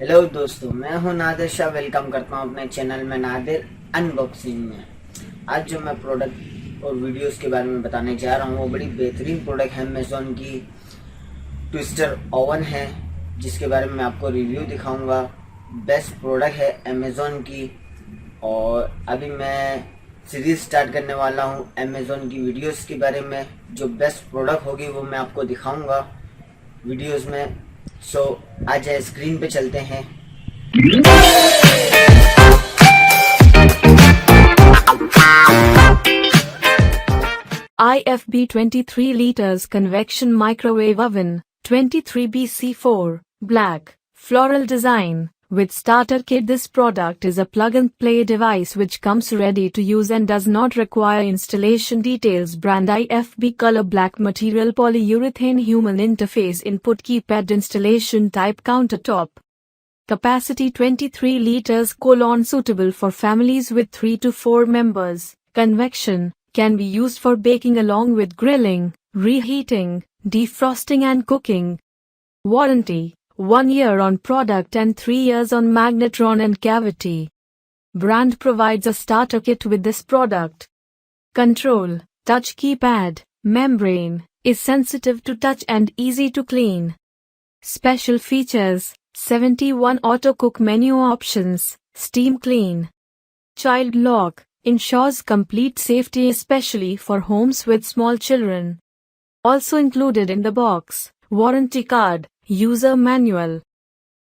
Hello दोस्तों, मैं हूं नादिर शाह। वेलकम करता हूं अपने चैनल में नादिर अनबॉक्सिंग में। आज जो मैं प्रोडक्ट और वीडियोस के बारे में बताने जा रहा हूं वो बड़ी बेहतरीन प्रोडक्ट है। अमेज़ॉन की ट्विस्टर ओवन है जिसके बारे में मैं आपको रिव्यू दिखाऊंगा। बेस्ट प्रोडक्ट है अमेज़ॉन की। और अभी मैं सीरीज स्टार्ट करने वाला हूं अमेज़ॉन की वीडियोस के बारे में। जो बेस्ट प्रोडक्ट होगी वो मैं आपको दिखाऊंगा वीडियोस में। सो आ जाए, स्क्रीन पे चलते हैं। IFB 23 liters convection microwave oven, 23BC4, black, floral design. With starter kit, this product is a plug-and-play device which comes ready to use and does not require installation. Details: brand IFB, color black, material polyurethane, human interface input, keypad, installation type countertop. Capacity 23 liters, suitable for families with 3 to 4 members. Convection can be used for baking along with grilling, reheating, defrosting and cooking. Warranty: 1 year on product and 3 years on magnetron and cavity. Brand provides a starter kit with this product. Control: touch keypad. Membrane is sensitive to touch and easy to clean. Special features: 71 auto cook menu options, steam clean. Child lock ensures complete safety especially for homes with small children. Also included in the box: warranty card, user manual.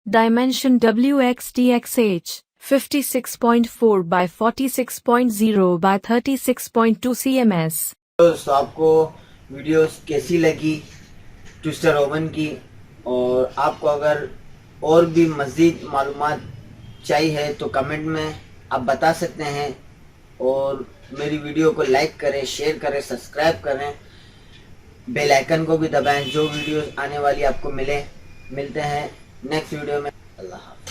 Dimension WXTXH 56.4 by 46.0 by 36.2 cms. दोस्तों, आपको videos कैसी लगी twister oven की? और आपको अगर और भी मज़ीद मालूमात चाहिए तो कमेंट में आप बता सकते हैं। और मेरी वीडियो को लाइक करें, शेयर करें, सब्सक्राइब करें, बेल आइकन को भी दबाएं जो वीडियोस आने वाली आपको मिलते हैं नेक्स्ट वीडियो में। अल्लाह हाफ़िज़।